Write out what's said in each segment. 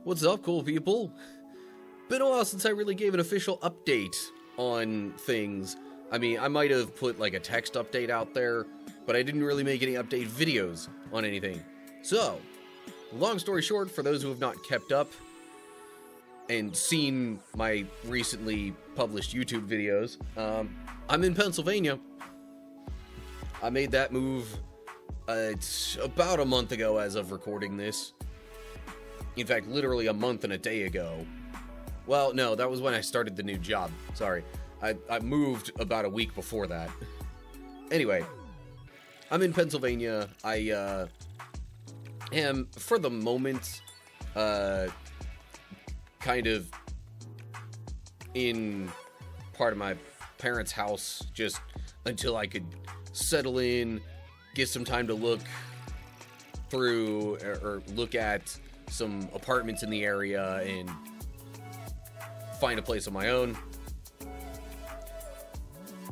What's up, cool people? Been a while since I really gave an official update on things. I mean, I might have put like a text update out there, but I didn't really make any update videos on anything. So, long story short, for those who have not kept up and seen my recently published YouTube videos, I'm in Pennsylvania. I made that move it's about a month ago as of recording this. In fact, literally a month and a day ago. Well, no, that was when I started the new job. Sorry. I moved about a week before that. Anyway, I'm in Pennsylvania. I am, for the moment, kind of in part of my parents' house, just until I could settle in, get some time to look through or look at some apartments in the area and find a place of my own.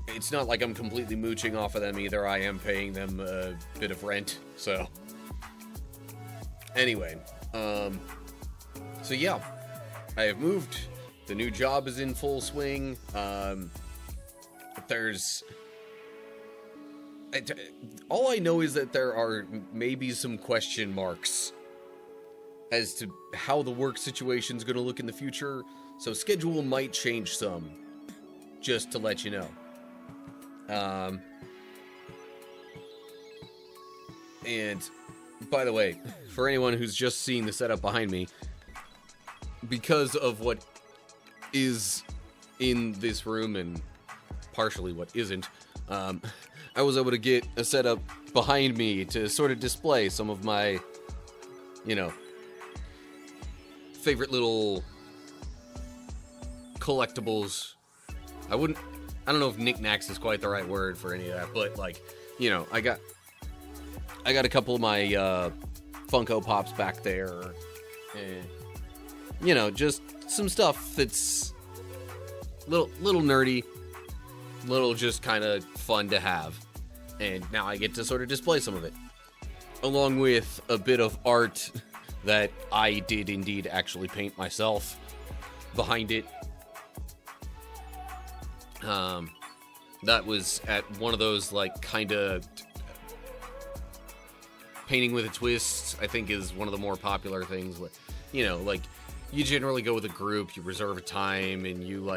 It's not like I'm completely mooching off of them either. I am paying them a bit of rent, so anyway, so yeah, I have moved. The new job is in full swing. All I know is that there are maybe some question marks as to how the work situation is going to look in the future, so schedule might change some, just to let you know. And by the way, for anyone who's just seeing the setup behind me, because of what is in this room and partially what isn't, I was able to get a setup behind me to sort of display some of my, favorite little collectibles. I don't know if knickknacks is quite the right word for any of that, but I got a couple of my Funko Pops back there, and just some stuff that's little nerdy, little just kind of fun to have. And now I get to sort of display some of it, along with a bit of art that I did indeed actually paint myself behind it. That was at one of those, kind of painting with a twist, I think is one of the more popular things. You generally go with a group, you reserve a time, and you,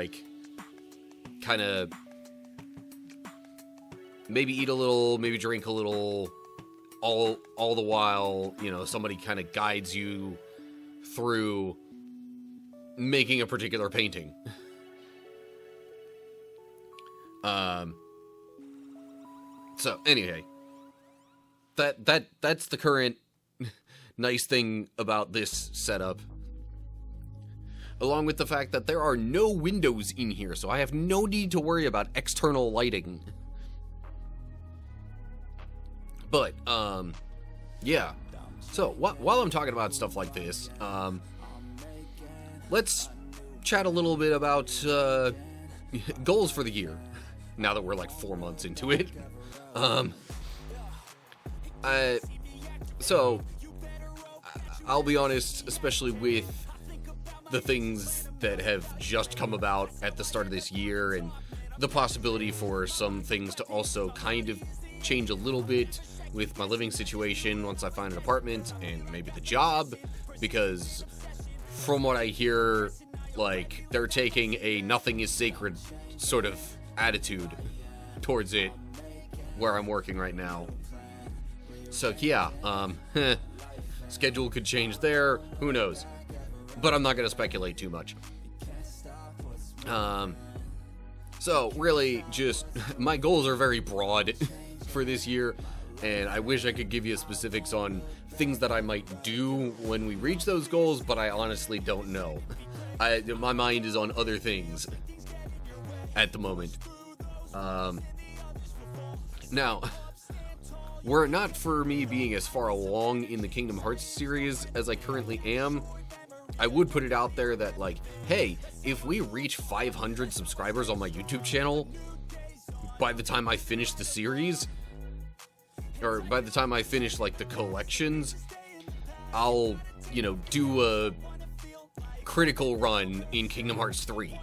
kind of maybe eat a little, maybe drink a little, all the while, somebody kind of guides you through making a particular painting. So anyway, that's the current nice thing about this setup. Along with the fact that there are no windows in here, so I have no need to worry about external lighting. But, yeah. So, while I'm talking about stuff like this, let's chat a little bit about, goals for the year. Now that we're 4 months into it. So, I'll be honest, especially with the things that have just come about at the start of this year, and the possibility for some things to also kind of change a little bit with my living situation once I find an apartment and maybe the job, because from what I hear, they're taking a nothing is sacred sort of attitude towards it where I'm working right now. So yeah, schedule could change there, who knows, but I'm not going to speculate too much. So really just my goals are very broad for this year, and I wish I could give you specifics on things that I might do when we reach those goals, but I honestly don't know. My mind is on other things at the moment. Now, were it not for me being as far along in the Kingdom Hearts series as I currently am, I would put it out there that, hey, if we reach 500 subscribers on my YouTube channel by the time I finish the series, or by the time I finish, the collections, I'll, do a critical run in Kingdom Hearts 3.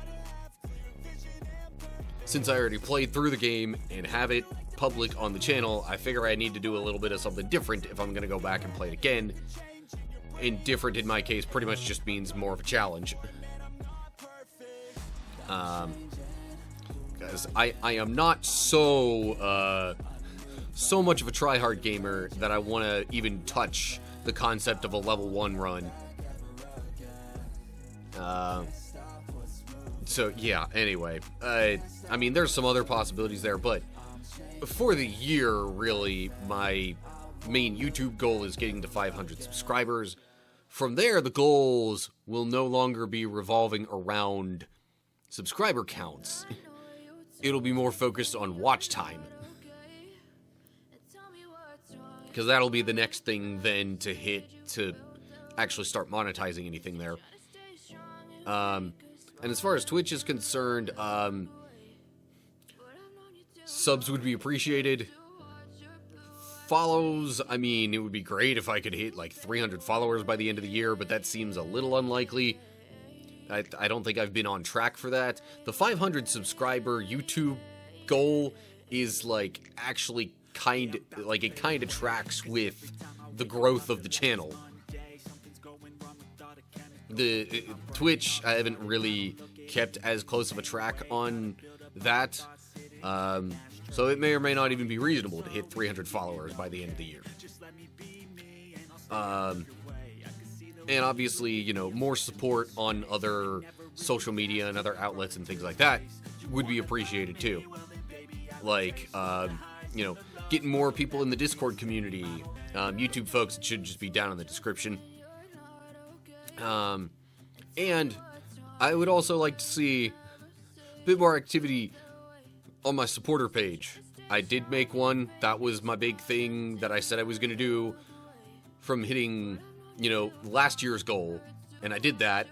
Since I already played through the game and have it public on the channel, I figure I need to do a little bit of something different if I'm going to go back and play it again. And different in my case pretty much just means more of a challenge. Because I am not so much of a tryhard gamer that I want to even touch the concept of a level 1 run. So yeah, anyway, I mean, there's some other possibilities there, but for the year, really, my main YouTube goal is getting to 500 subscribers. From there, the goals will no longer be revolving around subscriber counts. It'll be more focused on watch time. Because that'll be the next thing then to hit to actually start monetizing anything there. And as far as Twitch is concerned, subs would be appreciated. Follows, I mean, it would be great if I could hit like 300 followers by the end of the year, but that seems a little unlikely. I don't think I've been on track for that. The 500 subscriber YouTube goal is like actually it kind of tracks with the growth of the channel. The Twitch, I haven't really kept as close of a track on that. So it may or may not even be reasonable to hit 300 followers by the end of the year. And obviously, you know, more support on other social media and other outlets and things like that would be appreciated too. Like, you know, getting more people in the Discord community. YouTube folks, it should just be down in the description. And I would also like to see a bit more activity on my supporter page. I did make one. That was my big thing that I said I was going to do from hitting, you know, last year's goal. And I did that.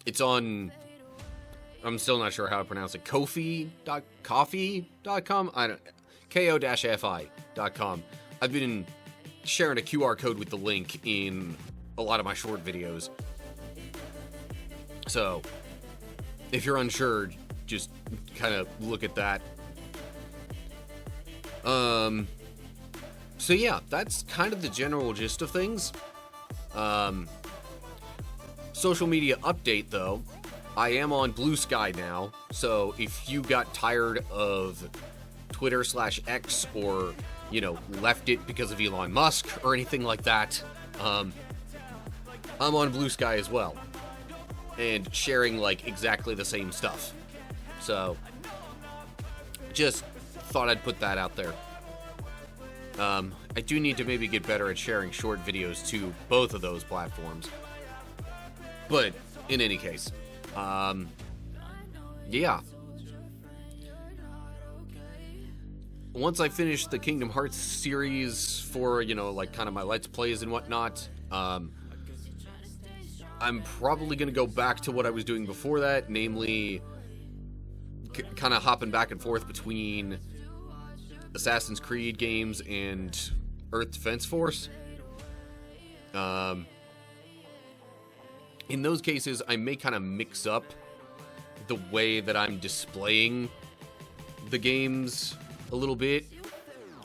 It's on, I'm still not sure how to pronounce it, Ko-fi.com? I don't, ko-fi.com. I've been sharing a QR code with the link in a lot of my short videos. So, if you're unsure, just kind of look at that. So yeah, that's kind of the general gist of things. Social media update though, I am on Blue Sky now, so if you got tired of Twitter/X or, you know, left it because of Elon Musk or anything like that, I'm on Blue Sky as well, and sharing like exactly the same stuff. So just thought I'd put that out there. I do need to maybe get better at sharing short videos to both of those platforms. But in any case, yeah. Once I finish the Kingdom Hearts series for, you know, like kind of my Let's Plays and whatnot, I'm probably going to go back to what I was doing before that, namely kind of hopping back and forth between Assassin's Creed games and Earth Defense Force. In those cases, I may kind of mix up the way that I'm displaying the games a little bit,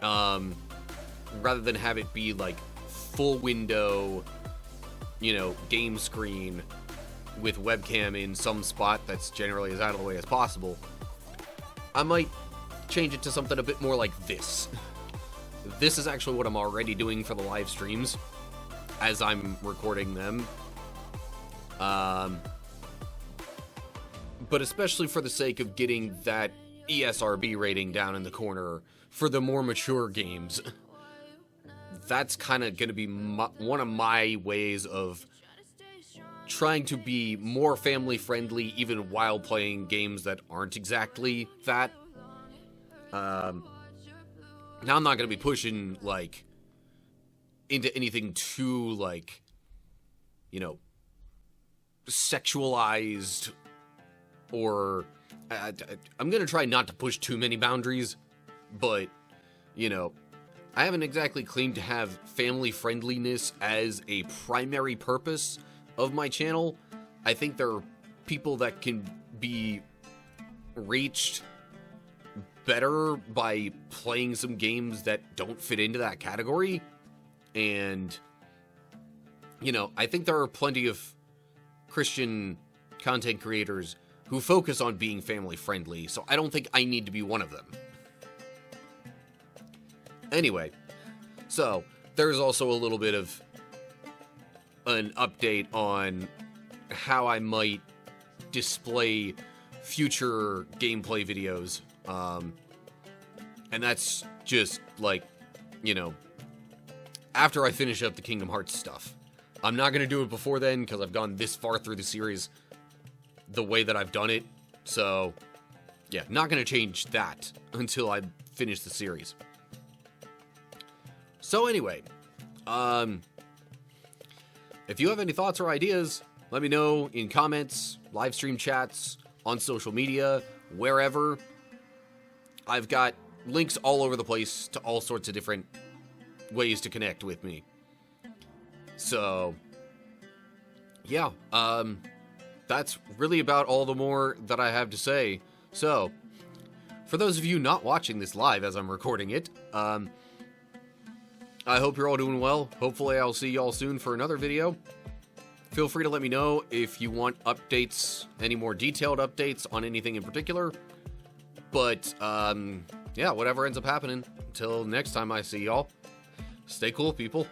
rather than have it be like full window, you know, game screen with webcam in some spot that's generally as out of the way as possible. I might change it to something a bit more like this. This is actually what I'm already doing for the live streams as I'm recording them. But especially for the sake of getting that ESRB rating down in the corner for the more mature games. That's kind of going to be one of my ways of trying to be more family friendly even while playing games that aren't exactly that. Now I'm not going to be pushing like into anything too like, you know, sexualized, or I'm going to try not to push too many boundaries, but, you know, I haven't exactly claimed to have family friendliness as a primary purpose of my channel. I think there are people that can be reached better by playing some games that don't fit into that category. And, you know, I think there are plenty of Christian content creators who focus on being family friendly, so I don't think I need to be one of them. Anyway, so there's also a little bit of an update on how I might display future gameplay videos. And that's just like, you know, after I finish up the Kingdom Hearts stuff. I'm not going to do it before then because I've gone this far through the series the way that I've done it. So, yeah, not going to change that until I finish the series. So anyway, if you have any thoughts or ideas, let me know in comments, live stream chats, on social media, wherever. I've got links all over the place to all sorts of different ways to connect with me. So, yeah, that's really about all the more that I have to say. So, for those of you not watching this live as I'm recording it, I hope you're all doing well. Hopefully I'll see y'all soon for another video. Feel free to let me know if you want updates, any more detailed updates on anything in particular. But, yeah, whatever ends up happening. Until next time I see y'all, stay cool, people.